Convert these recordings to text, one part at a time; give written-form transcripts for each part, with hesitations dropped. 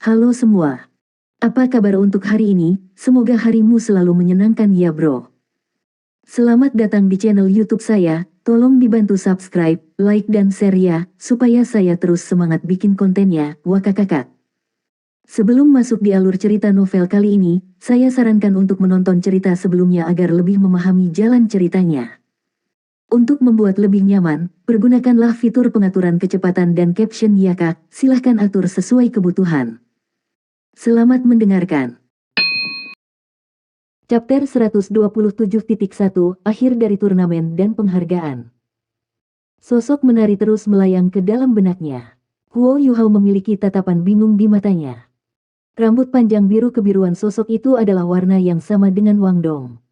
Halo semua. Apa kabar untuk hari ini? Semoga harimu selalu menyenangkan ya bro. Selamat datang di channel YouTube saya. Tolong dibantu subscribe, like dan share ya, supaya saya terus semangat bikin kontennya. Wakakakak. Sebelum masuk di alur cerita novel kali ini, saya sarankan untuk menonton cerita sebelumnya agar lebih memahami jalan ceritanya. Untuk membuat lebih nyaman, pergunakanlah fitur pengaturan kecepatan dan caption ya kak, silahkan atur sesuai kebutuhan. Selamat mendengarkan. Chapter 127.1, Akhir dari Turnamen dan Penghargaan. Sosok menari terus melayang ke dalam benaknya. Huo Yuhao memiliki tatapan bingung di matanya. Rambut panjang biru kebiruan sosok itu adalah warna yang sama dengan Wang Dong.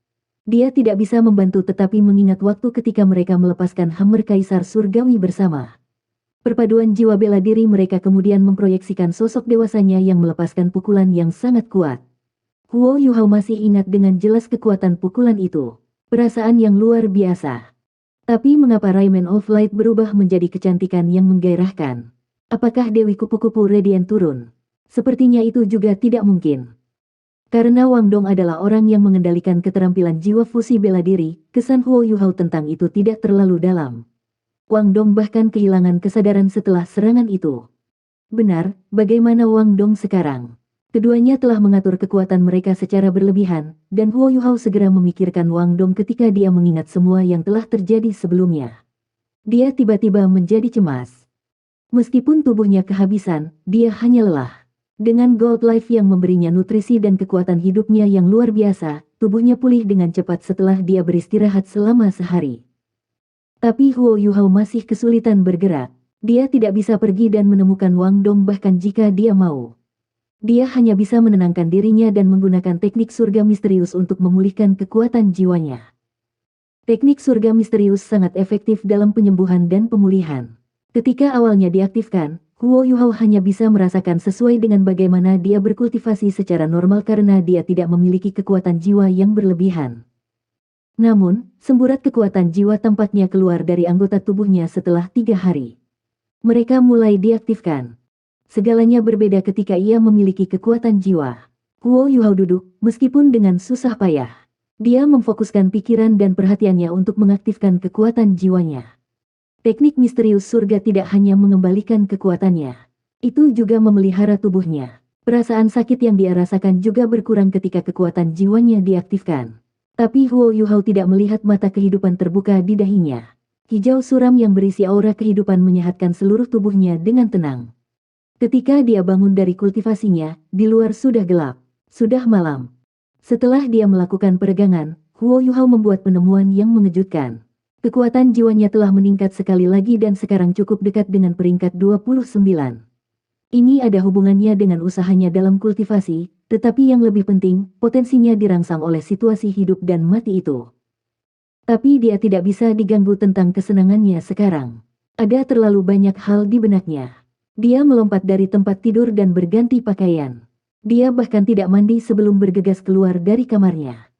Dia tidak bisa membantu tetapi mengingat waktu ketika mereka melepaskan hammer kaisar surgawi bersama. Perpaduan jiwa bela diri mereka kemudian memproyeksikan sosok dewasanya yang melepaskan pukulan yang sangat kuat. Huo Yuhao masih ingat dengan jelas kekuatan pukulan itu. Perasaan yang luar biasa. Tapi mengapa Rayman of Light berubah menjadi kecantikan yang menggairahkan? Apakah Dewi Kupu-Kupu Radiant turun? Sepertinya itu juga tidak mungkin. Karena Wang Dong adalah orang yang mengendalikan keterampilan jiwa fusi bela diri, kesan Huo Yuhao tentang itu tidak terlalu dalam. Wang Dong bahkan kehilangan kesadaran setelah serangan itu. Benar, bagaimana Wang Dong sekarang? Keduanya telah mengatur kekuatan mereka secara berlebihan, dan Huo Yuhao segera memikirkan Wang Dong ketika dia mengingat semua yang telah terjadi sebelumnya. Dia tiba-tiba menjadi cemas. Meskipun tubuhnya kehabisan, dia hanya lelah. Dengan Gold Life yang memberinya nutrisi dan kekuatan hidupnya yang luar biasa, tubuhnya pulih dengan cepat setelah dia beristirahat selama sehari. Tapi Huo Yuhao masih kesulitan bergerak. Dia tidak bisa pergi dan menemukan Wang Dong bahkan jika dia mau. Dia hanya bisa menenangkan dirinya dan menggunakan teknik surga misterius untuk memulihkan kekuatan jiwanya. Teknik surga misterius sangat efektif dalam penyembuhan dan pemulihan. Ketika awalnya diaktifkan, Huo Yuhao hanya bisa merasakan sesuai dengan bagaimana dia berkultivasi secara normal karena dia tidak memiliki kekuatan jiwa yang berlebihan. Namun, semburat kekuatan jiwa tampaknya keluar dari anggota tubuhnya setelah 3 hari. Mereka mulai diaktifkan. Segalanya berbeda ketika ia memiliki kekuatan jiwa. Huo Yuhao duduk, meskipun dengan susah payah. Dia memfokuskan pikiran dan perhatiannya untuk mengaktifkan kekuatan jiwanya. Teknik misterius surga tidak hanya mengembalikan kekuatannya. Itu juga memelihara tubuhnya. Perasaan sakit yang dia rasakan juga berkurang ketika kekuatan jiwanya diaktifkan. Tapi Huo Yuhao tidak melihat mata kehidupan terbuka di dahinya. Hijau suram yang berisi aura kehidupan menyehatkan seluruh tubuhnya dengan tenang. Ketika dia bangun dari kultivasinya, di luar sudah gelap. Sudah malam. Setelah dia melakukan peregangan, Huo Yuhao membuat penemuan yang mengejutkan. Kekuatan jiwanya telah meningkat sekali lagi dan sekarang cukup dekat dengan peringkat 29. Ini ada hubungannya dengan usahanya dalam kultivasi, tetapi yang lebih penting, potensinya dirangsang oleh situasi hidup dan mati itu. Tapi dia tidak bisa diganggu tentang kesenangannya sekarang. Ada terlalu banyak hal di benaknya. Dia melompat dari tempat tidur dan berganti pakaian. Dia bahkan tidak mandi sebelum bergegas keluar dari kamarnya.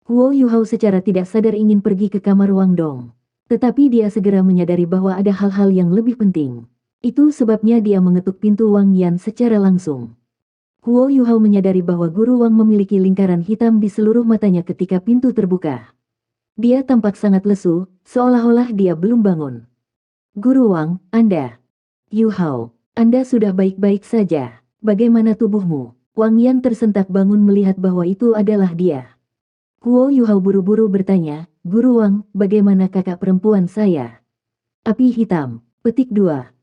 Huo Yuhao secara tidak sadar ingin pergi ke kamar Wang Dong. Tetapi dia segera menyadari bahwa ada hal-hal yang lebih penting. Itu sebabnya dia mengetuk pintu Wang Yan secara langsung. Huo Yuhao menyadari bahwa Guru Wang memiliki lingkaran hitam di seluruh matanya ketika pintu terbuka. Dia tampak sangat lesu, seolah-olah dia belum bangun. Guru Wang, Anda. Yuhao, Anda sudah baik-baik saja. Bagaimana tubuhmu? Wang Yan tersentak bangun melihat bahwa itu adalah dia. Huo Yuhao buru-buru bertanya, Guru Wang, bagaimana kakak perempuan saya? Api hitam. Petik 2.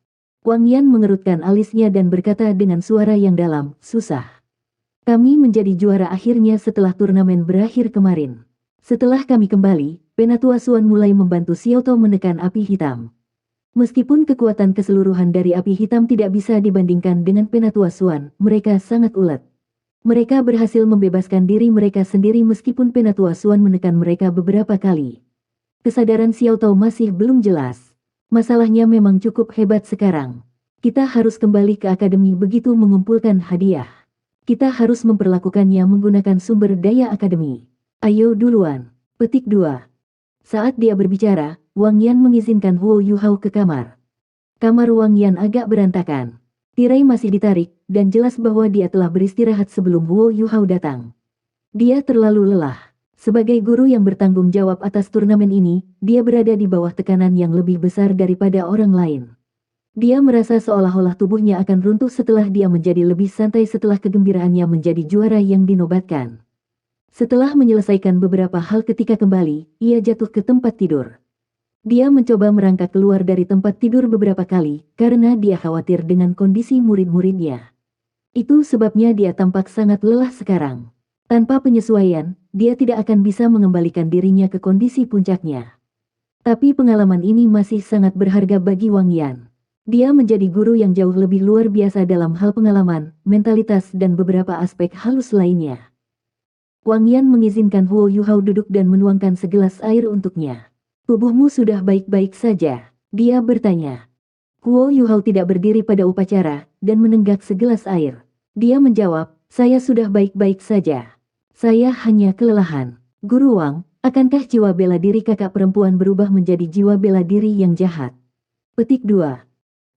Wang Yan mengerutkan alisnya dan berkata dengan suara yang dalam, susah. Kami menjadi juara akhirnya setelah turnamen berakhir kemarin. Setelah kami kembali, Penatua Suan mulai membantu Xiao Tao menekan api hitam. Meskipun kekuatan keseluruhan dari api hitam tidak bisa dibandingkan dengan Penatua Suan, mereka sangat ulet. Mereka berhasil membebaskan diri mereka sendiri meskipun Penatua Suan menekan mereka beberapa kali. Kesadaran Xiao Tao masih belum jelas. Masalahnya memang cukup hebat sekarang. Kita harus kembali ke akademi begitu mengumpulkan hadiah. Kita harus memperlakukannya menggunakan sumber daya akademi. Ayo duluan. Petik 2. Saat dia berbicara, Wang Yan mengizinkan Huo Yuhao ke kamar. Kamar Wang Yan agak berantakan. Tirai masih ditarik, dan jelas bahwa dia telah beristirahat sebelum Huo Yuhao datang. Dia terlalu lelah. Sebagai guru yang bertanggung jawab atas turnamen ini, dia berada di bawah tekanan yang lebih besar daripada orang lain. Dia merasa seolah-olah tubuhnya akan runtuh setelah dia menjadi lebih santai setelah kegembiraannya menjadi juara yang dinobatkan. Setelah menyelesaikan beberapa hal ketika kembali, ia jatuh ke tempat tidur. Dia mencoba merangkak keluar dari tempat tidur beberapa kali, karena dia khawatir dengan kondisi murid-muridnya. Itu sebabnya dia tampak sangat lelah sekarang. Tanpa penyesuaian, dia tidak akan bisa mengembalikan dirinya ke kondisi puncaknya. Tapi pengalaman ini masih sangat berharga bagi Wang Yan. Dia menjadi guru yang jauh lebih luar biasa dalam hal pengalaman, mentalitas dan beberapa aspek halus lainnya. Wang Yan mengizinkan Huo Yuhao duduk dan menuangkan segelas air untuknya. Tubuhmu sudah baik-baik saja? Dia bertanya. Huo Yuhao tidak berdiri pada upacara, dan menenggak segelas air. Dia menjawab, saya sudah baik-baik saja. Saya hanya kelelahan. Guru Wang, akankah jiwa bela diri kakak perempuan berubah menjadi jiwa bela diri yang jahat? Petik 2.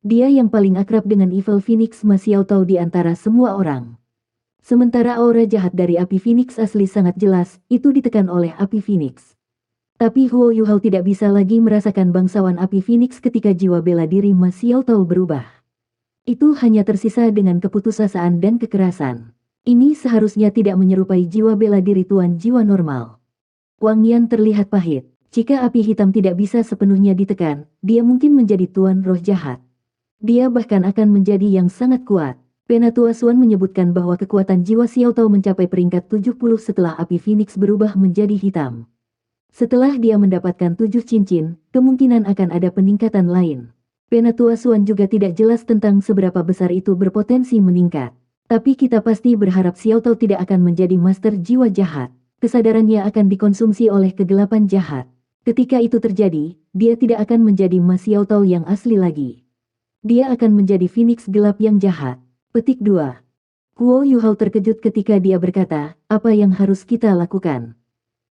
Dia yang paling akrab dengan Evil Phoenix Ma Xiaotao di antara semua orang. Sementara aura jahat dari api Phoenix asli sangat jelas, itu ditekan oleh api Phoenix. Tapi Huo Yuhao tidak bisa lagi merasakan bangsawan api Phoenix ketika jiwa bela diri Ma Xiaotao berubah. Itu hanya tersisa dengan keputusasaan dan kekerasan. Ini seharusnya tidak menyerupai jiwa bela diri tuan jiwa normal. Wang Yan terlihat pahit. Jika api hitam tidak bisa sepenuhnya ditekan, dia mungkin menjadi tuan roh jahat. Dia bahkan akan menjadi yang sangat kuat. Penatua Xuan menyebutkan bahwa kekuatan jiwa Xiaotao mencapai peringkat 70 setelah api Phoenix berubah menjadi hitam. Setelah dia mendapatkan 7 cincin, kemungkinan akan ada peningkatan lain. Penatua Xuan juga tidak jelas tentang seberapa besar itu berpotensi meningkat. Tapi kita pasti berharap Xiaotao tidak akan menjadi master jiwa jahat. Kesadarannya akan dikonsumsi oleh kegelapan jahat. Ketika itu terjadi, dia tidak akan menjadi Ma Xiaotao yang asli lagi. Dia akan menjadi Phoenix gelap yang jahat. Petik 2. Huo Yuhao terkejut ketika dia berkata, apa yang harus kita lakukan?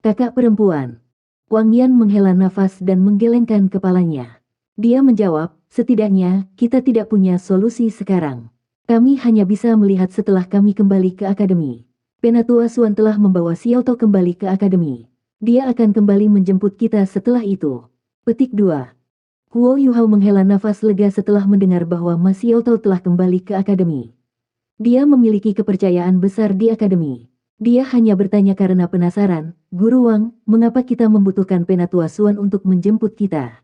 Kakak perempuan. Wang Yan menghela nafas dan menggelengkan kepalanya. Dia menjawab, setidaknya, kita tidak punya solusi sekarang. Kami hanya bisa melihat setelah kami kembali ke akademi. Penatua Xuan telah membawa Xiaotao kembali ke akademi. Dia akan kembali menjemput kita setelah itu. Petik 2. Huo Yuhao menghela nafas lega setelah mendengar bahwa Ma Xiaotao telah kembali ke akademi. Dia memiliki kepercayaan besar di akademi. Dia hanya bertanya karena penasaran, Guru Wang, mengapa kita membutuhkan Penatua Xuan untuk menjemput kita?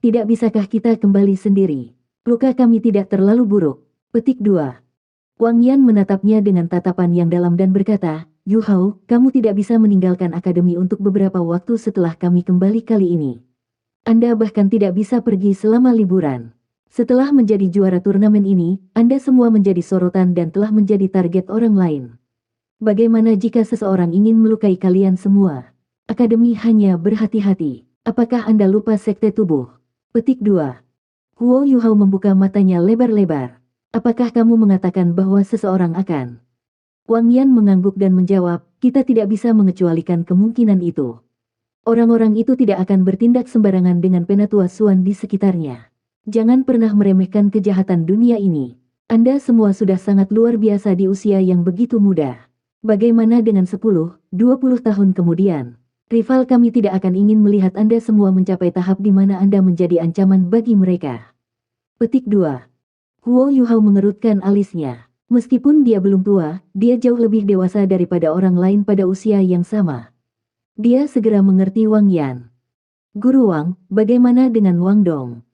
Tidak bisakah kita kembali sendiri? Luka kami tidak terlalu buruk. Petik 2. Wang Yan menatapnya dengan tatapan yang dalam dan berkata, Yuhao, kamu tidak bisa meninggalkan akademi untuk beberapa waktu setelah kami kembali kali ini. Anda bahkan tidak bisa pergi selama liburan. Setelah menjadi juara turnamen ini, Anda semua menjadi sorotan dan telah menjadi target orang lain. Bagaimana jika seseorang ingin melukai kalian semua? Akademi hanya berhati-hati. Apakah Anda lupa sekte tubuh? Petik 2. Huo Yuhao membuka matanya lebar-lebar. Apakah kamu mengatakan bahwa seseorang akan? Wang Yan mengangguk dan menjawab, kita tidak bisa mengecualikan kemungkinan itu. Orang-orang itu tidak akan bertindak sembarangan dengan Penatua Xuan di sekitarnya. Jangan pernah meremehkan kejahatan dunia ini. Anda semua sudah sangat luar biasa di usia yang begitu muda. Bagaimana dengan 10-20 tahun kemudian? Rival kami tidak akan ingin melihat Anda semua mencapai tahap di mana Anda menjadi ancaman bagi mereka. Petik 2. Huo Yuhao mengerutkan alisnya. Meskipun dia belum tua, dia jauh lebih dewasa daripada orang lain pada usia yang sama. Dia segera mengerti Wang Yan. Guru Wang, bagaimana dengan Wang Dong?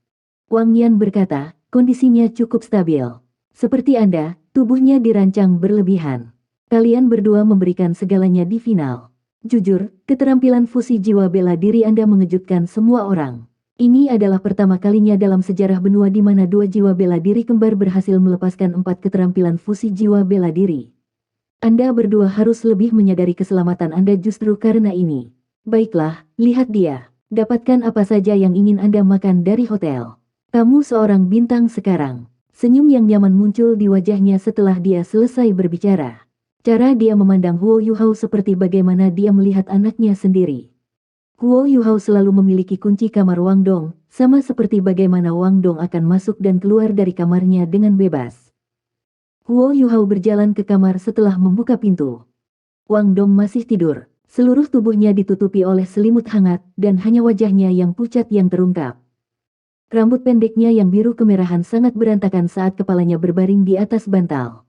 Wang Yan berkata, kondisinya cukup stabil. Seperti Anda, tubuhnya dirancang berlebihan. Kalian berdua memberikan segalanya di final. Jujur, keterampilan fusi jiwa bela diri Anda mengejutkan semua orang. Ini adalah pertama kalinya dalam sejarah benua di mana 2 jiwa bela diri kembar berhasil melepaskan 4 keterampilan fusi jiwa bela diri. Anda berdua harus lebih menyadari keselamatan Anda justru karena ini. Baiklah, lihat dia. Dapatkan apa saja yang ingin Anda makan dari hotel. Kamu seorang bintang sekarang. Senyum yang nyaman muncul di wajahnya setelah dia selesai berbicara. Cara dia memandang Huo Yuhao seperti bagaimana dia melihat anaknya sendiri. Huo Yuhao selalu memiliki kunci kamar Wang Dong, sama seperti bagaimana Wang Dong akan masuk dan keluar dari kamarnya dengan bebas. Huo Yuhao berjalan ke kamar setelah membuka pintu. Wang Dong masih tidur. Seluruh tubuhnya ditutupi oleh selimut hangat, dan hanya wajahnya yang pucat yang terungkap. Rambut pendeknya yang biru kemerahan sangat berantakan saat kepalanya berbaring di atas bantal.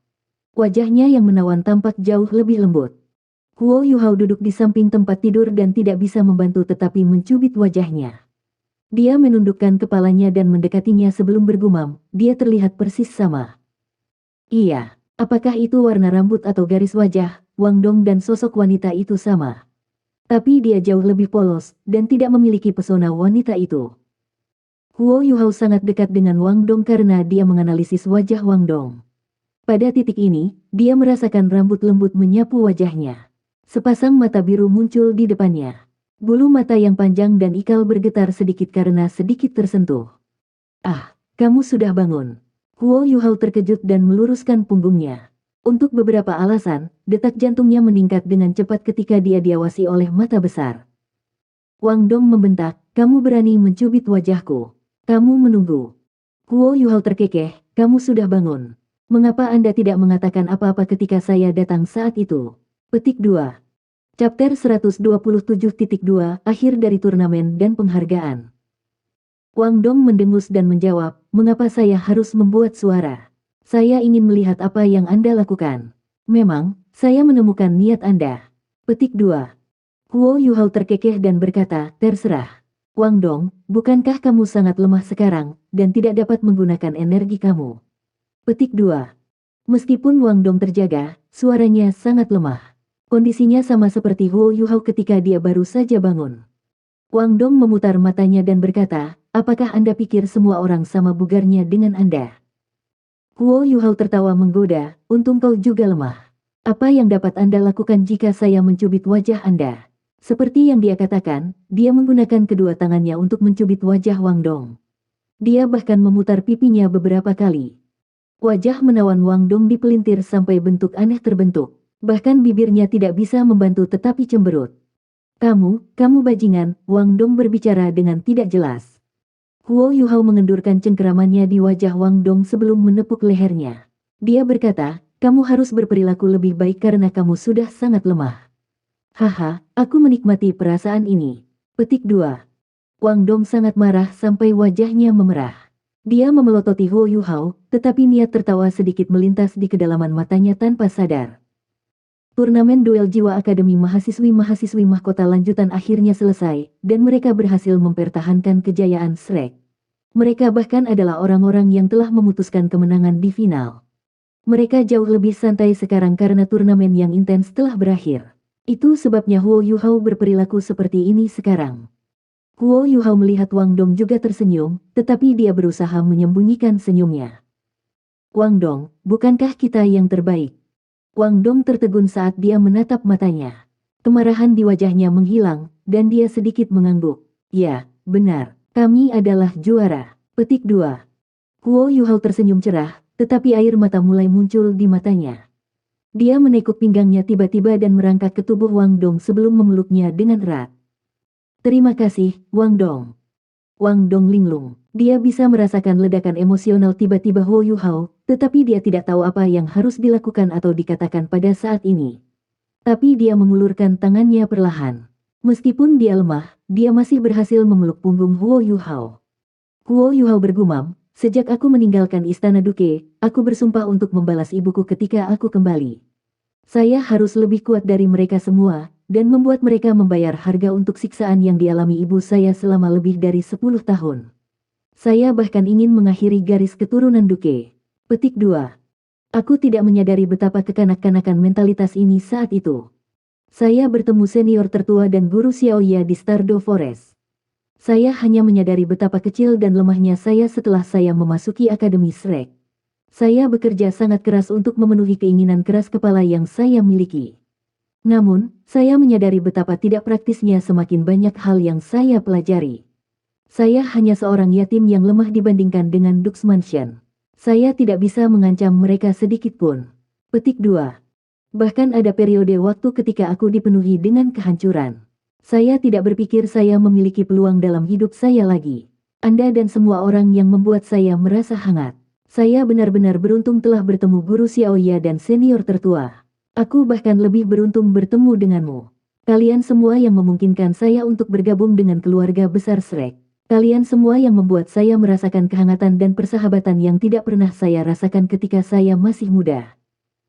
Wajahnya yang menawan tampak jauh lebih lembut. Huo Yuhao duduk di samping tempat tidur dan tidak bisa membantu tetapi mencubit wajahnya. Dia menundukkan kepalanya dan mendekatinya sebelum bergumam, dia terlihat persis sama. Iya, apakah itu warna rambut atau garis wajah, Wang Dong dan sosok wanita itu sama. Tapi dia jauh lebih polos, dan tidak memiliki pesona wanita itu. Huo Yuhao sangat dekat dengan Wang Dong karena dia menganalisis wajah Wang Dong. Pada titik ini, dia merasakan rambut lembut menyapu wajahnya. Sepasang mata biru muncul di depannya. Bulu mata yang panjang dan ikal bergetar sedikit karena sedikit tersentuh. Ah, kamu sudah bangun. Huo Yuhao terkejut dan meluruskan punggungnya. Untuk beberapa alasan, detak jantungnya meningkat dengan cepat ketika dia diawasi oleh mata besar. Wang Dong membentak, kamu berani mencubit wajahku. Kamu menunggu. Huo Yuhao terkekeh, kamu sudah bangun. Mengapa Anda tidak mengatakan apa-apa ketika saya datang saat itu? Petik 2. Chapter 127.2 Akhir dari turnamen dan penghargaan. Wang Dong mendengus dan menjawab, mengapa saya harus membuat suara? Saya ingin melihat apa yang Anda lakukan. Memang, saya menemukan niat Anda. Petik 2. Huo Yuhao terkekeh dan berkata, terserah. Wang Dong, bukankah kamu sangat lemah sekarang, dan tidak dapat menggunakan energi kamu? Petik 2. Meskipun Wang Dong terjaga, suaranya sangat lemah. Kondisinya sama seperti Huo Yuhao ketika dia baru saja bangun. Wang Dong memutar matanya dan berkata, apakah Anda pikir semua orang sama bugarnya dengan Anda? Huo Yuhao tertawa menggoda, untung kau juga lemah. Apa yang dapat Anda lakukan jika saya mencubit wajah Anda? Seperti yang dia katakan, dia menggunakan kedua tangannya untuk mencubit wajah Wang Dong. Dia bahkan memutar pipinya beberapa kali. Wajah menawan Wang Dong dipelintir sampai bentuk aneh terbentuk. Bahkan bibirnya tidak bisa membantu tetapi cemberut. Kamu bajingan, Wang Dong berbicara dengan tidak jelas. Huo Yuhao mengendurkan cengkeramannya di wajah Wang Dong sebelum menepuk lehernya. Dia berkata, kamu harus berperilaku lebih baik karena kamu sudah sangat lemah. Haha, aku menikmati perasaan ini. Petik 2. Wang Dong sangat marah sampai wajahnya memerah. Dia memelototi Huo Yuhao, tetapi niat tertawa sedikit melintas di kedalaman matanya tanpa sadar. Turnamen duel jiwa Akademi Mahasiswi-Mahasiswi Mahkota lanjutan akhirnya selesai, dan mereka berhasil mempertahankan kejayaan Shrek. Mereka bahkan adalah orang-orang yang telah memutuskan kemenangan di final. Mereka jauh lebih santai sekarang karena turnamen yang intens telah berakhir. Itu sebabnya Huo Yuhao berperilaku seperti ini sekarang. Huo Yuhao melihat Wang Dong juga tersenyum, tetapi dia berusaha menyembunyikan senyumnya. Wang Dong, bukankah kita yang terbaik? Wang Dong tertegun saat dia menatap matanya. Kemarahan di wajahnya menghilang, dan dia sedikit mengangguk. Ya, benar, kami adalah juara. Petik 2. Huo Yuhao tersenyum cerah, tetapi air mata mulai muncul di matanya. Dia menekuk pinggangnya tiba-tiba dan merangkak ke tubuh Wang Dong sebelum memeluknya dengan erat. Terima kasih, Wang Dong. Wang Dong linglung. Dia bisa merasakan ledakan emosional tiba-tiba Huo Yuhao, tetapi dia tidak tahu apa yang harus dilakukan atau dikatakan pada saat ini. Tapi dia mengulurkan tangannya perlahan. Meskipun dia lemah, dia masih berhasil memeluk punggung Huo Yuhao. Huo Yuhao bergumam, sejak aku meninggalkan istana Duke, aku bersumpah untuk membalas ibuku ketika aku kembali. Saya harus lebih kuat dari mereka semua, dan membuat mereka membayar harga untuk siksaan yang dialami ibu saya selama lebih dari 10 tahun. Saya bahkan ingin mengakhiri garis keturunan Duke. Petik 2. Aku tidak menyadari betapa kekanak-kanakan mentalitas ini saat itu. Saya bertemu senior tertua dan guru Xiaoya di Stardew Forest. Saya hanya menyadari betapa kecil dan lemahnya saya setelah saya memasuki Akademi Shrek. Saya bekerja sangat keras untuk memenuhi keinginan keras kepala yang saya miliki. Namun, saya menyadari betapa tidak praktisnya semakin banyak hal yang saya pelajari. Saya hanya seorang yatim yang lemah dibandingkan dengan Dux Mansion. Saya tidak bisa mengancam mereka sedikit pun. Petik 2. Bahkan ada periode waktu ketika aku dipenuhi dengan kehancuran. Saya tidak berpikir saya memiliki peluang dalam hidup saya lagi. Anda dan semua orang yang membuat saya merasa hangat. Saya benar-benar beruntung telah bertemu Guru Xiaoya dan senior tertua. Aku bahkan lebih beruntung bertemu denganmu. Kalian semua yang memungkinkan saya untuk bergabung dengan keluarga besar Shrek. Kalian semua yang membuat saya merasakan kehangatan dan persahabatan yang tidak pernah saya rasakan ketika saya masih muda.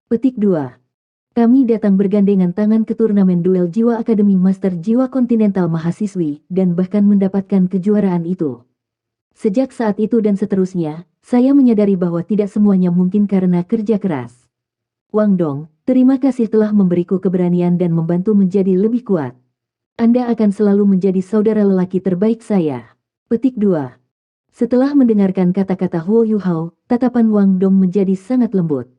Petik 2. Kami datang bergandengan tangan ke turnamen duel jiwa Akademi Master Jiwa Kontinental Mahasiswi dan bahkan mendapatkan kejuaraan itu. Sejak saat itu dan seterusnya, saya menyadari bahwa tidak semuanya mungkin karena kerja keras. Wang Dong, terima kasih telah memberiku keberanian dan membantu menjadi lebih kuat. Anda akan selalu menjadi saudara lelaki terbaik saya. Petik 2. Setelah mendengarkan kata-kata Huo Yuhao, tatapan Wang Dong menjadi sangat lembut.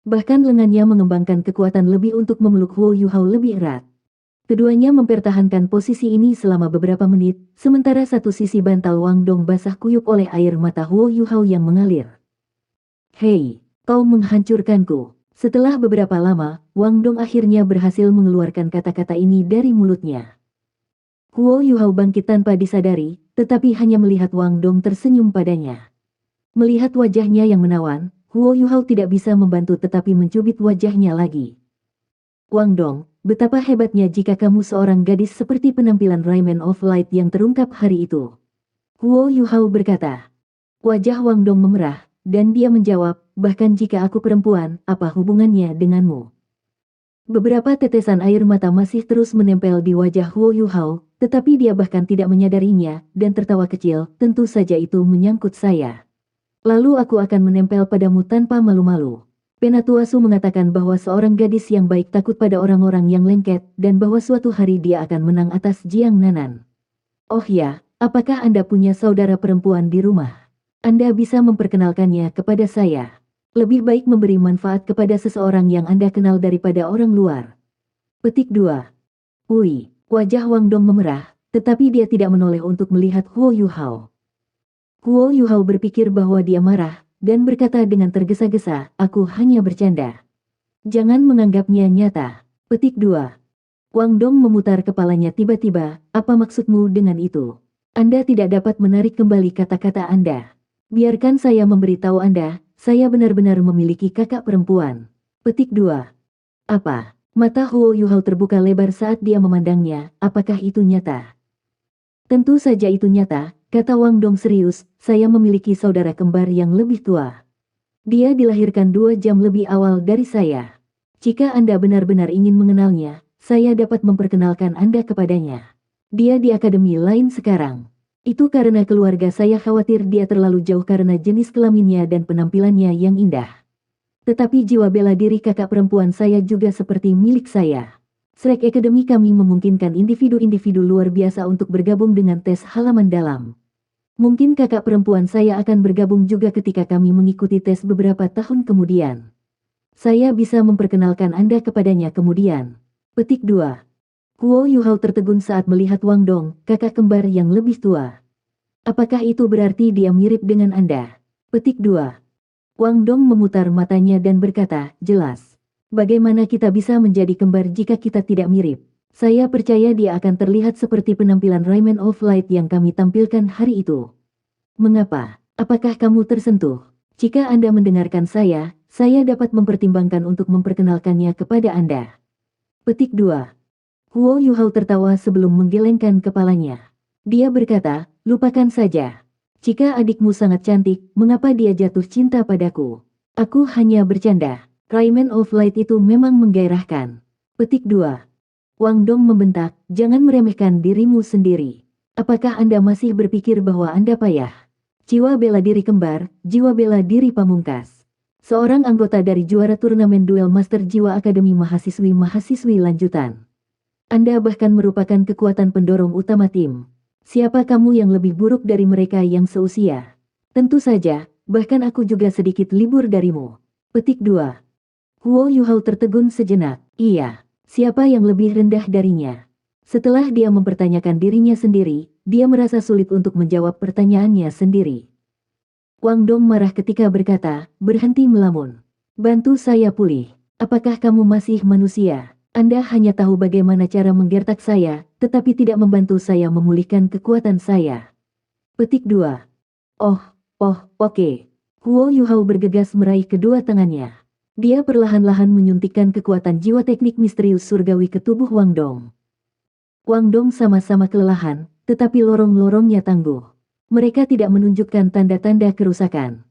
Bahkan lengannya mengembangkan kekuatan lebih untuk memeluk Huo Yuhao lebih erat. Keduanya mempertahankan posisi ini selama beberapa menit, sementara satu sisi bantal Wang Dong basah kuyup oleh air mata Huo Yuhao yang mengalir. Hei, kau menghancurkanku. Setelah beberapa lama, Wang Dong akhirnya berhasil mengeluarkan kata-kata ini dari mulutnya. Huo Yuhao bangkit tanpa disadari, tetapi hanya melihat Wang Dong tersenyum padanya. Melihat wajahnya yang menawan, Huo Yuhao tidak bisa membantu tetapi mencubit wajahnya lagi. Wang Dong, betapa hebatnya jika kamu seorang gadis seperti penampilan Rayman of Light yang terungkap hari itu. Huo Yuhao berkata. Wajah Wang Dong memerah, dan dia menjawab, bahkan jika aku perempuan, apa hubungannya denganmu? Beberapa tetesan air mata masih terus menempel di wajah Huo Yuhao, tetapi dia bahkan tidak menyadarinya, dan tertawa kecil, tentu saja itu menyangkut saya. Lalu aku akan menempel padamu tanpa malu-malu. Penatua Su mengatakan bahwa seorang gadis yang baik takut pada orang-orang yang lengket, dan bahwa suatu hari dia akan menang atas Jiang Nanan. Oh ya, apakah Anda punya saudara perempuan di rumah? Anda bisa memperkenalkannya kepada saya. Lebih baik memberi manfaat kepada seseorang yang Anda kenal daripada orang luar. Petik 2. Wajah Wang Dong memerah, tetapi dia tidak menoleh untuk melihat Huo Yuhao. Huo Yuhao berpikir bahwa dia marah, dan berkata dengan tergesa-gesa, aku hanya bercanda. Jangan menganggapnya nyata. Petik 2. Wang Dong memutar kepalanya tiba-tiba, apa maksudmu dengan itu? Anda tidak dapat menarik kembali kata-kata Anda. Biarkan saya memberitahu Anda, saya benar-benar memiliki kakak perempuan. Petik 2. Apa? Mata Huo Yuhao terbuka lebar saat dia memandangnya, apakah itu nyata? Tentu saja itu nyata, kata Wang Dong serius, saya memiliki saudara kembar yang lebih tua. Dia dilahirkan 2 jam lebih awal dari saya. Jika Anda benar-benar ingin mengenalnya, saya dapat memperkenalkan Anda kepadanya. Dia di akademi lain sekarang. Itu karena keluarga saya khawatir dia terlalu jauh karena jenis kelaminnya dan penampilannya yang indah. Tetapi jiwa bela diri kakak perempuan saya juga seperti milik saya. Shrek Academy kami memungkinkan individu-individu luar biasa untuk bergabung dengan tes halaman dalam. Mungkin kakak perempuan saya akan bergabung juga ketika kami mengikuti tes beberapa tahun kemudian. Saya bisa memperkenalkan Anda kepadanya kemudian. Petik 2. Huo Yuhao tertegun saat melihat Wang Dong, kakak kembar yang lebih tua. Apakah itu berarti dia mirip dengan Anda? Petik 2. Wang Dong memutar matanya dan berkata, jelas. Bagaimana kita bisa menjadi kembar jika kita tidak mirip? Saya percaya dia akan terlihat seperti penampilan Rayman of Light yang kami tampilkan hari itu. Mengapa? Apakah kamu tersentuh? Jika Anda mendengarkan saya dapat mempertimbangkan untuk memperkenalkannya kepada Anda. Petik 2. Huo Yuhao tertawa sebelum menggelengkan kepalanya. Dia berkata, lupakan saja. Jika adikmu sangat cantik, mengapa dia jatuh cinta padaku? Aku hanya bercanda. Rayman of Light itu memang menggairahkan. Petik 2. Wang Dong membentak, jangan meremehkan dirimu sendiri. Apakah Anda masih berpikir bahwa Anda payah? Jiwa bela diri kembar, jiwa bela diri pamungkas. Seorang anggota dari juara turnamen duel Master Jiwa Akademi Mahasiswi lanjutan. Anda bahkan merupakan kekuatan pendorong utama tim. Siapa kamu yang lebih buruk dari mereka yang seusia? Tentu saja, bahkan aku juga sedikit libur darimu. Petik 2. Huo Yuhao tertegun sejenak. Iya, siapa yang lebih rendah darinya? Setelah dia mempertanyakan dirinya sendiri, dia merasa sulit untuk menjawab pertanyaannya sendiri. Wang Dong marah ketika berkata, berhenti melamun. Bantu saya pulih. Apakah kamu masih manusia? Anda hanya tahu bagaimana cara menggertak saya, tetapi tidak membantu saya memulihkan kekuatan saya. Petik 2. Oke. Huo Yuhao bergegas meraih kedua tangannya. Dia perlahan-lahan menyuntikkan kekuatan jiwa teknik misterius surgawi ke tubuh Wang Dong. Wang Dong sama-sama kelelahan, tetapi lorong-lorongnya tangguh. Mereka tidak menunjukkan tanda-tanda kerusakan.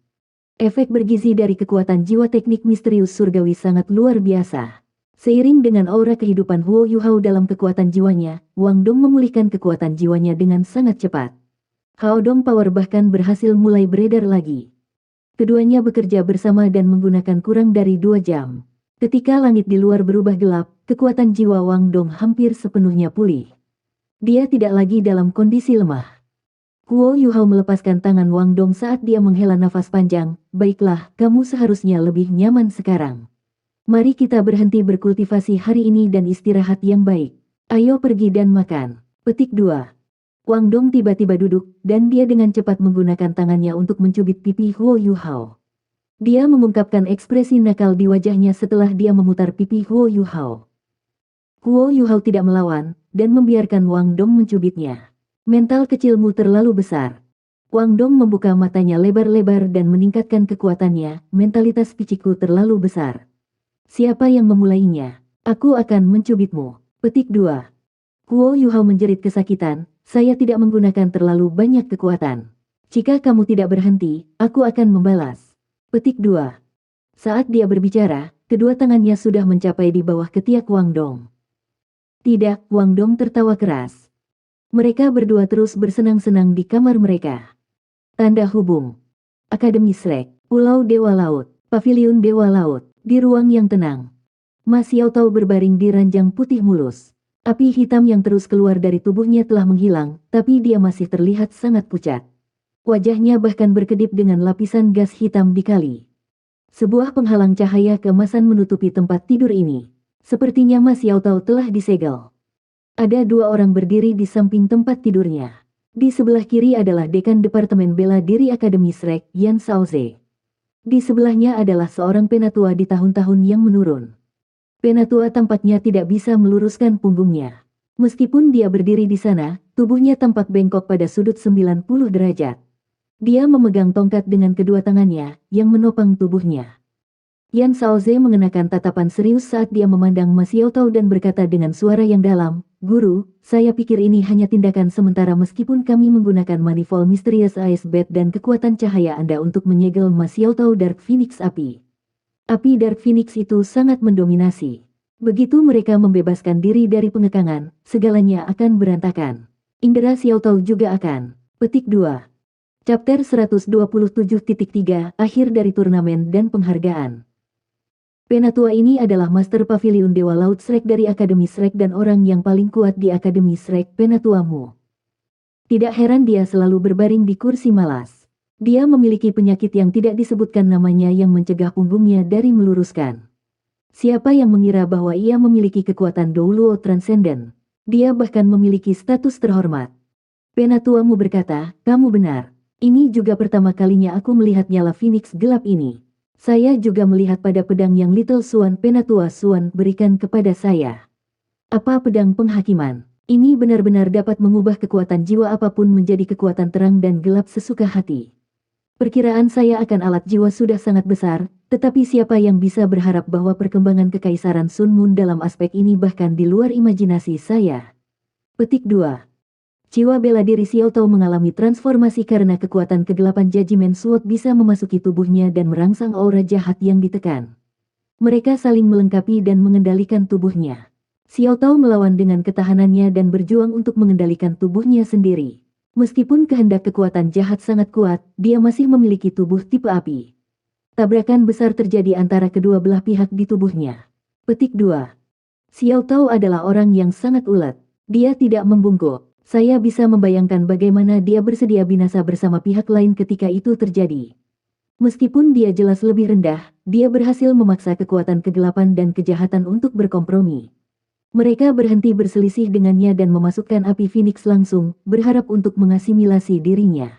Efek bergizi dari kekuatan jiwa teknik misterius surgawi sangat luar biasa. Seiring dengan aura kehidupan Huo Yuhao dalam kekuatan jiwanya, Wang Dong memulihkan kekuatan jiwanya dengan sangat cepat. Hao Dong Power bahkan berhasil mulai beredar lagi. Keduanya bekerja bersama dan menggunakan kurang dari 2 jam. Ketika langit di luar berubah gelap, kekuatan jiwa Wang Dong hampir sepenuhnya pulih. Dia tidak lagi dalam kondisi lemah. Huo Yuhao melepaskan tangan Wang Dong saat dia menghela nafas panjang. Baiklah, kamu seharusnya lebih nyaman sekarang. Mari kita berhenti berkultivasi hari ini dan istirahat yang baik. Ayo pergi dan makan. Petik 2. Wang Dong tiba-tiba duduk, dan dia dengan cepat menggunakan tangannya untuk mencubit pipi Huo Yuhao. Dia mengungkapkan ekspresi nakal di wajahnya setelah dia memutar pipi Huo Yuhao. Huo Yuhao tidak melawan, dan membiarkan Wang Dong mencubitnya. Mental kecilmu terlalu besar. Wang Dong membuka matanya lebar-lebar dan meningkatkan kekuatannya. Mentalitas piciku terlalu besar. Siapa yang memulainya? Aku akan mencubitmu. Petik 2. Huo Yuhao menjerit kesakitan. Saya tidak menggunakan terlalu banyak kekuatan. Jika kamu tidak berhenti, aku akan membalas. Petik 2. Saat dia berbicara, kedua tangannya sudah mencapai di bawah ketiak Wang Dong. Tidak, Wang Dong tertawa keras. Mereka berdua terus bersenang-senang di kamar mereka. Tanda hubung. Akademi Shrek, Pulau Dewa Laut, Paviliun Dewa Laut, di ruang yang tenang. Ma Xiaotao berbaring di ranjang putih mulus. Api hitam yang terus keluar dari tubuhnya telah menghilang, tapi dia masih terlihat sangat pucat. Wajahnya bahkan berkedip dengan lapisan gas hitam di kali. Sebuah penghalang cahaya keemasan menutupi tempat tidur ini. Sepertinya Ma Xiaotao telah disegel. Ada 2 orang berdiri di samping tempat tidurnya. Di sebelah kiri adalah Dekan Departemen Bela Diri Akademi Shrek, Yan Shaoze. Di sebelahnya adalah seorang penatua di tahun-tahun yang menurun. Penatua tampaknya tidak bisa meluruskan punggungnya. Meskipun dia berdiri di sana, tubuhnya tampak bengkok pada sudut 90 derajat. Dia memegang tongkat dengan kedua tangannya, yang menopang tubuhnya. Yan Shaoze mengenakan tatapan serius saat dia memandang Ma Xiaotao dan berkata dengan suara yang dalam, Guru, saya pikir ini hanya tindakan sementara meskipun kami menggunakan Manifold Mysterious Ice Bat dan kekuatan cahaya Anda untuk menyegel Ma Xiaotao Dark Phoenix Api. Api Dark Phoenix itu sangat mendominasi. Begitu mereka membebaskan diri dari pengekangan, segalanya akan berantakan. Indra Xiaotao juga akan. Petik 2. Chapter 127.3 Akhir dari turnamen dan penghargaan. Penatua ini adalah Master Paviliun Dewa Laut Shrek dari Akademi Shrek dan orang yang paling kuat di Akademi Shrek. Penatuamu. Tidak heran dia selalu berbaring di kursi malas. Dia memiliki penyakit yang tidak disebutkan namanya yang mencegah punggungnya dari meluruskan. Siapa yang mengira bahwa ia memiliki kekuatan Douluo Transcendent? Dia bahkan memiliki status terhormat. Penatuamu berkata, kamu benar. Ini juga pertama kalinya aku melihat nyala Phoenix gelap ini. Saya juga melihat pada pedang yang Little Swan Penatua Swan berikan kepada saya. Apa pedang penghakiman? Ini benar-benar dapat mengubah kekuatan jiwa apapun menjadi kekuatan terang dan gelap sesuka hati. Perkiraan saya akan alat jiwa sudah sangat besar, tetapi siapa yang bisa berharap bahwa perkembangan kekaisaran Sun Moon dalam aspek ini bahkan di luar imajinasi saya. Petik 2. Jiwa bela diri Xiaotao mengalami transformasi karena kekuatan kegelapan Judgment Sword bisa memasuki tubuhnya dan merangsang aura jahat yang ditekan. Mereka saling melengkapi dan mengendalikan tubuhnya. Xiaotao melawan dengan ketahanannya dan berjuang untuk mengendalikan tubuhnya sendiri. Meskipun kehendak kekuatan jahat sangat kuat, dia masih memiliki tubuh tipe api. Tabrakan besar terjadi antara kedua belah pihak di tubuhnya. Petik 2. Xiaotao adalah orang yang sangat ulet. Dia tidak membungkuk. Saya bisa membayangkan bagaimana dia bersedia binasa bersama pihak lain ketika itu terjadi. Meskipun dia jelas lebih rendah, dia berhasil memaksa kekuatan kegelapan dan kejahatan untuk berkompromi. Mereka berhenti berselisih dengannya dan memasukkan api Phoenix langsung, berharap untuk mengasimilasi dirinya.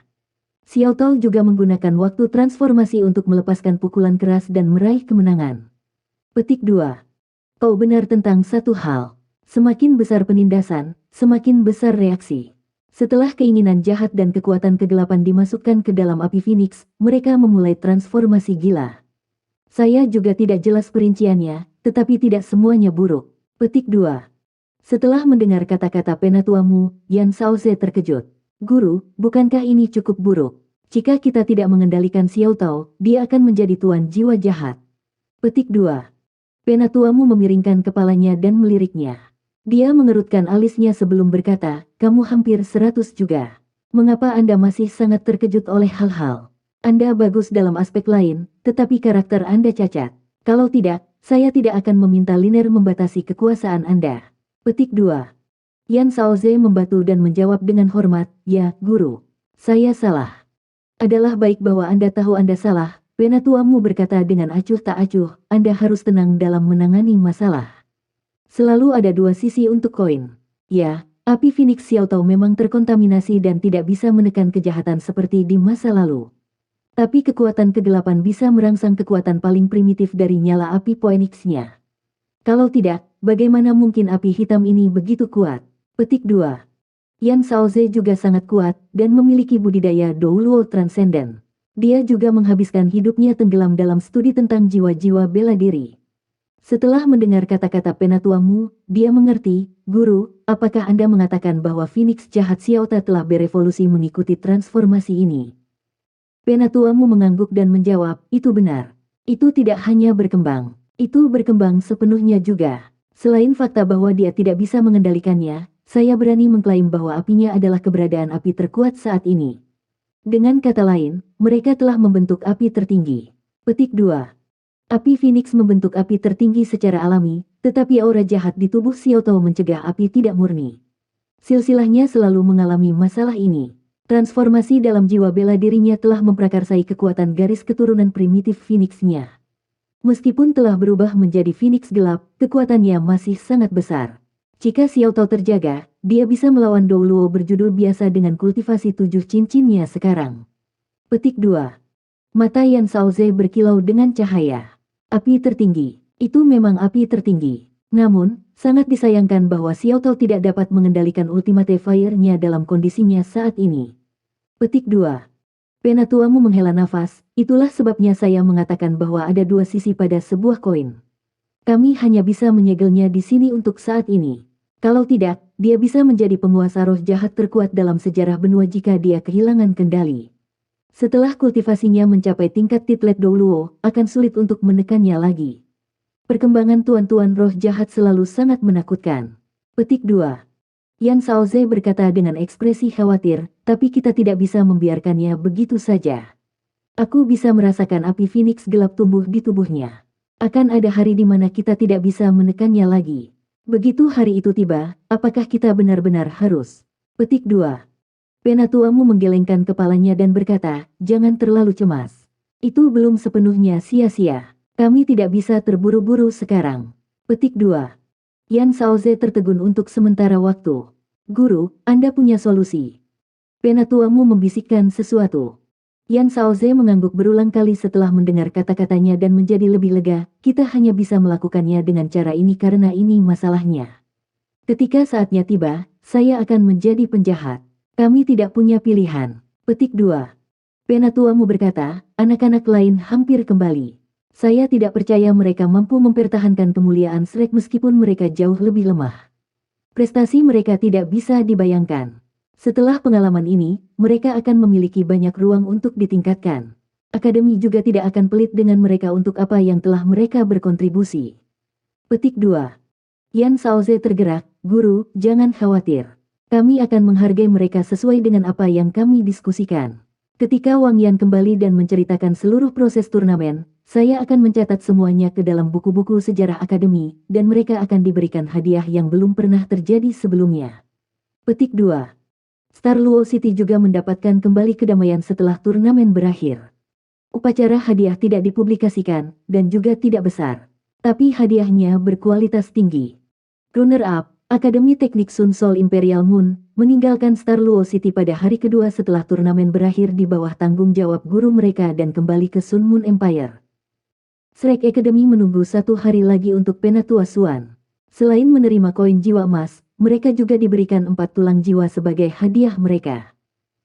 Xiaotao juga menggunakan waktu transformasi untuk melepaskan pukulan keras dan meraih kemenangan. Petik 2. Kau benar tentang satu hal. Semakin besar penindasan, semakin besar reaksi. Setelah keinginan jahat dan kekuatan kegelapan dimasukkan ke dalam api Phoenix, mereka memulai transformasi gila. Saya juga tidak jelas perinciannya, tetapi tidak semuanya buruk. Petik 2. Setelah mendengar kata-kata penatuamu, Yan Shaoze terkejut. Guru, bukankah ini cukup buruk? Jika kita tidak mengendalikan Xiao Tao, dia akan menjadi tuan jiwa jahat. Petik 2. Penatuamu memiringkan kepalanya dan meliriknya. Dia mengerutkan alisnya sebelum berkata, kamu hampir 100 juga. Mengapa Anda masih sangat terkejut oleh hal-hal? Anda bagus dalam aspek lain, tetapi karakter Anda cacat. Kalau tidak, saya tidak akan meminta Liner membatasi kekuasaan Anda. Petik 2. Yan Shaoze membatu dan menjawab dengan hormat, ya, guru. Saya salah. Adalah baik bahwa Anda tahu Anda salah, penatuamu berkata dengan acuh tak acuh, Anda harus tenang dalam menangani masalah. Selalu ada dua sisi untuk koin. Ya, api Phoenix Xiao Tao memang terkontaminasi dan tidak bisa menekan kejahatan seperti di masa lalu. Tapi kekuatan kegelapan bisa merangsang kekuatan paling primitif dari nyala api Phoenix-nya. Kalau tidak, bagaimana mungkin api hitam ini begitu kuat? Petik 2. Yan Shaoze juga sangat kuat dan memiliki budidaya Douluo Transcendent. Dia juga menghabiskan hidupnya tenggelam dalam studi tentang jiwa-jiwa bela diri. Setelah mendengar kata-kata penatuamu, dia mengerti, guru, apakah Anda mengatakan bahwa Phoenix jahat Xiao Tao telah berevolusi mengikuti transformasi ini? Penatuamu mengangguk dan menjawab, itu benar. Itu tidak hanya berkembang, itu berkembang sepenuhnya juga. Selain fakta bahwa dia tidak bisa mengendalikannya, saya berani mengklaim bahwa apinya adalah keberadaan api terkuat saat ini. Dengan kata lain, mereka telah membentuk api tertinggi. Petik 2. Api Phoenix membentuk api tertinggi secara alami, tetapi aura jahat di tubuh Xiao Tao mencegah api tidak murni. Silsilahnya selalu mengalami masalah ini. Transformasi dalam jiwa bela dirinya telah memprakarsai kekuatan garis keturunan primitif Phoenix-nya. Meskipun telah berubah menjadi Phoenix gelap, kekuatannya masih sangat besar. Jika Xiao Tao terjaga, dia bisa melawan Douluo berjudul biasa dengan kultivasi 7 cincinnya sekarang. Petik 2. Mata Yan Shaoze berkilau dengan cahaya. Api tertinggi, itu memang api tertinggi. Namun, sangat disayangkan bahwa Xiao Tao tidak dapat mengendalikan Ultimate Fire-nya dalam kondisinya saat ini. Petik 2. Penatuamu menghela nafas, itulah sebabnya saya mengatakan bahwa ada dua sisi pada sebuah koin. Kami hanya bisa menyegelnya di sini untuk saat ini. Kalau tidak, dia bisa menjadi penguasa roh jahat terkuat dalam sejarah benua jika dia kehilangan kendali. Setelah kultivasinya mencapai tingkat titlet Douluo, akan sulit untuk menekannya lagi. Perkembangan tuan-tuan roh jahat selalu sangat menakutkan. Petik 2. Yan Shaoze berkata dengan ekspresi khawatir, tapi kita tidak bisa membiarkannya begitu saja. Aku bisa merasakan api Phoenix gelap tumbuh di tubuhnya. Akan ada hari di mana kita tidak bisa menekannya lagi. Begitu hari itu tiba, apakah kita benar-benar harus? Petik 2. Penatuamu menggelengkan kepalanya dan berkata, jangan terlalu cemas. Itu belum sepenuhnya sia-sia. Kami tidak bisa terburu-buru sekarang. Petik 2. Yan Shaoze tertegun untuk sementara waktu. Guru, Anda punya solusi. Penatuamu membisikkan sesuatu. Yan Shaoze mengangguk berulang kali setelah mendengar kata-katanya dan menjadi lebih lega, kita hanya bisa melakukannya dengan cara ini karena ini masalahnya. Ketika saatnya tiba, saya akan menjadi penjahat. Kami tidak punya pilihan. Petik 2. Penatuamu berkata, anak-anak lain hampir kembali. Saya tidak percaya mereka mampu mempertahankan kemuliaan Shrek meskipun mereka jauh lebih lemah. Prestasi mereka tidak bisa dibayangkan. Setelah pengalaman ini, mereka akan memiliki banyak ruang untuk ditingkatkan. Akademi juga tidak akan pelit dengan mereka untuk apa yang telah mereka berkontribusi. Petik 2. Yan Shaoze tergerak, guru, jangan khawatir. Kami akan menghargai mereka sesuai dengan apa yang kami diskusikan. Ketika Wang Yan kembali dan menceritakan seluruh proses turnamen, saya akan mencatat semuanya ke dalam buku-buku sejarah akademi, dan mereka akan diberikan hadiah yang belum pernah terjadi sebelumnya. Petik 2. Star Luo City juga mendapatkan kembali kedamaian setelah turnamen berakhir. Upacara hadiah tidak dipublikasikan, dan juga tidak besar. Tapi hadiahnya berkualitas tinggi. Runner-up, Akademi Teknik Sun Sol Imperial Moon, meninggalkan Star Luo City pada hari kedua setelah turnamen berakhir di bawah tanggung jawab guru mereka dan kembali ke Sun Moon Empire. Shrek Academy menunggu 1 hari lagi untuk Penatua Suan. Selain menerima koin jiwa emas, mereka juga diberikan 4 tulang jiwa sebagai hadiah mereka.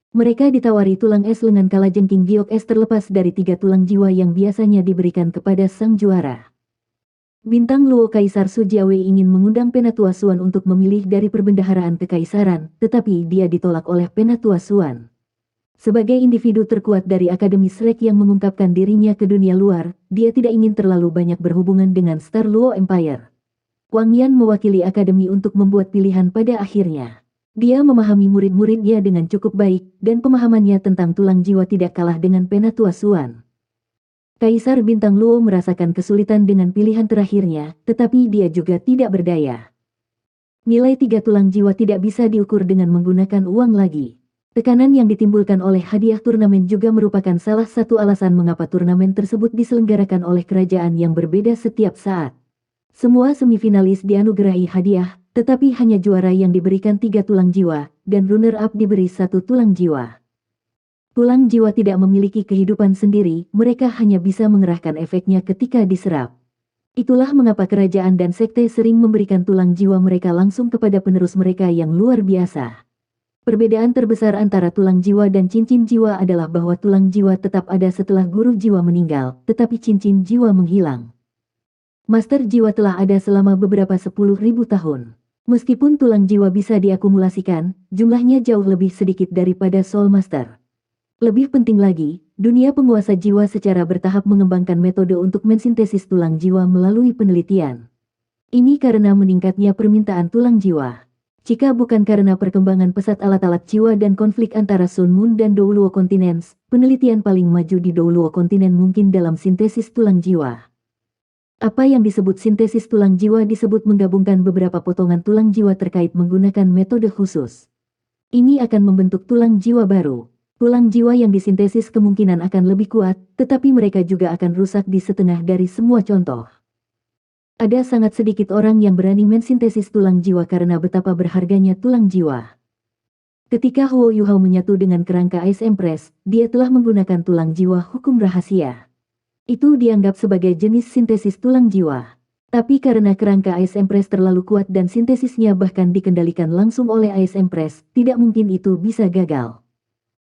Mereka ditawari tulang es lengan kalajengking giok es terlepas dari 3 tulang jiwa yang biasanya diberikan kepada sang juara. Bintang Luo Kaisar Su Jiawei ingin mengundang Penatua Suan untuk memilih dari perbendaharaan kekaisaran, tetapi dia ditolak oleh Penatua Suan. Sebagai individu terkuat dari Akademi Shrek yang mengungkapkan dirinya ke dunia luar, dia tidak ingin terlalu banyak berhubungan dengan Star Luo Empire. Wang Yan mewakili Akademi untuk membuat pilihan pada akhirnya. Dia memahami murid-muridnya dengan cukup baik, dan pemahamannya tentang tulang jiwa tidak kalah dengan Penatua Suan. Kaisar Bintang Luo merasakan kesulitan dengan pilihan terakhirnya, tetapi dia juga tidak berdaya. Nilai 3 tulang jiwa tidak bisa diukur dengan menggunakan uang lagi. Tekanan yang ditimbulkan oleh hadiah turnamen juga merupakan salah satu alasan mengapa turnamen tersebut diselenggarakan oleh kerajaan yang berbeda setiap saat. Semua semifinalis dianugerahi hadiah, tetapi hanya juara yang diberikan 3 tulang jiwa, dan runner-up diberi 1 tulang jiwa. Tulang jiwa tidak memiliki kehidupan sendiri, mereka hanya bisa mengerahkan efeknya ketika diserap. Itulah mengapa kerajaan dan sekte sering memberikan tulang jiwa mereka langsung kepada penerus mereka yang luar biasa. Perbedaan terbesar antara tulang jiwa dan cincin jiwa adalah bahwa tulang jiwa tetap ada setelah guru jiwa meninggal, tetapi cincin jiwa menghilang. Master jiwa telah ada selama beberapa 10.000 tahun. Meskipun tulang jiwa bisa diakumulasikan, jumlahnya jauh lebih sedikit daripada Soul Master. Lebih penting lagi, dunia penguasa jiwa secara bertahap mengembangkan metode untuk mensintesis tulang jiwa melalui penelitian. Ini karena meningkatnya permintaan tulang jiwa. Jika bukan karena perkembangan pesat alat-alat jiwa dan konflik antara Sun Moon dan Douluo Continents, penelitian paling maju di Douluo Continent mungkin dalam sintesis tulang jiwa. Apa yang disebut sintesis tulang jiwa disebut menggabungkan beberapa potongan tulang jiwa terkait menggunakan metode khusus. Ini akan membentuk tulang jiwa baru. Tulang jiwa yang disintesis kemungkinan akan lebih kuat, tetapi mereka juga akan rusak di setengah dari semua contoh. Ada sangat sedikit orang yang berani mensintesis tulang jiwa karena betapa berharganya tulang jiwa. Ketika Huo Yuhao menyatu dengan kerangka Ice Empress, dia telah menggunakan tulang jiwa hukum rahasia. Itu dianggap sebagai jenis sintesis tulang jiwa. Tapi karena kerangka Ice Empress terlalu kuat dan sintesisnya bahkan dikendalikan langsung oleh Ice Empress, tidak mungkin itu bisa gagal.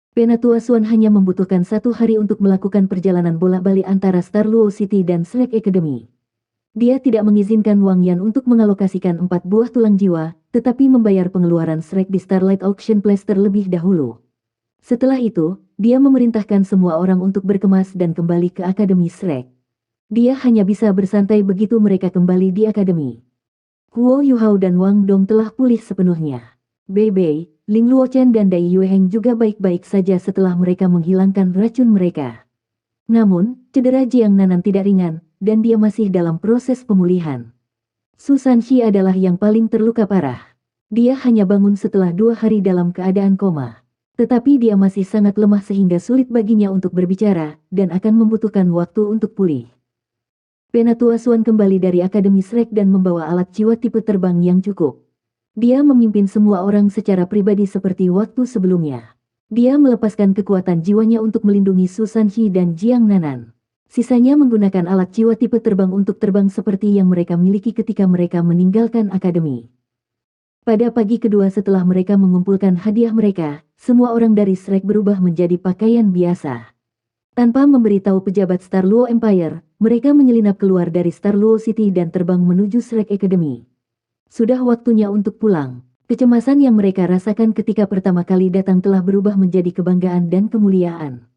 Penatua Suan hanya membutuhkan 1 hari untuk melakukan perjalanan bolak-balik antara Star Luo City dan Shrek Academy. Dia tidak mengizinkan Wang Yan untuk mengalokasikan 4 buah tulang jiwa, tetapi membayar pengeluaran Shrek di Starlight Auction Place terlebih dahulu. Setelah itu, dia memerintahkan semua orang untuk berkemas dan kembali ke Akademi Shrek. Dia hanya bisa bersantai begitu mereka kembali di Akademi. Huo Yuhao dan Wang Dong telah pulih sepenuhnya. Bei Bei, Ling Luochen dan Dai Yueheng juga baik-baik saja setelah mereka menghilangkan racun mereka. Namun, cedera Jiang Nanan tidak ringan, dan dia masih dalam proses pemulihan. Su Sanxi adalah yang paling terluka parah. Dia hanya bangun setelah 2 hari dalam keadaan koma. Tetapi dia masih sangat lemah sehingga sulit baginya untuk berbicara, dan akan membutuhkan waktu untuk pulih. Penatua Suan kembali dari Akademi Shrek dan membawa alat jiwa tipe terbang yang cukup. Dia memimpin semua orang secara pribadi seperti waktu sebelumnya. Dia melepaskan kekuatan jiwanya untuk melindungi Su Sanxi dan Jiang Nanan. Sisanya menggunakan alat jiwa tipe terbang untuk terbang seperti yang mereka miliki ketika mereka meninggalkan Akademi. Pada pagi kedua setelah mereka mengumpulkan hadiah mereka, semua orang dari Shrek berubah menjadi pakaian biasa. Tanpa memberitahu pejabat Star Luo Empire, mereka menyelinap keluar dari Star Luo City dan terbang menuju Shrek Academy. Sudah waktunya untuk pulang. Kecemasan yang mereka rasakan ketika pertama kali datang telah berubah menjadi kebanggaan dan kemuliaan.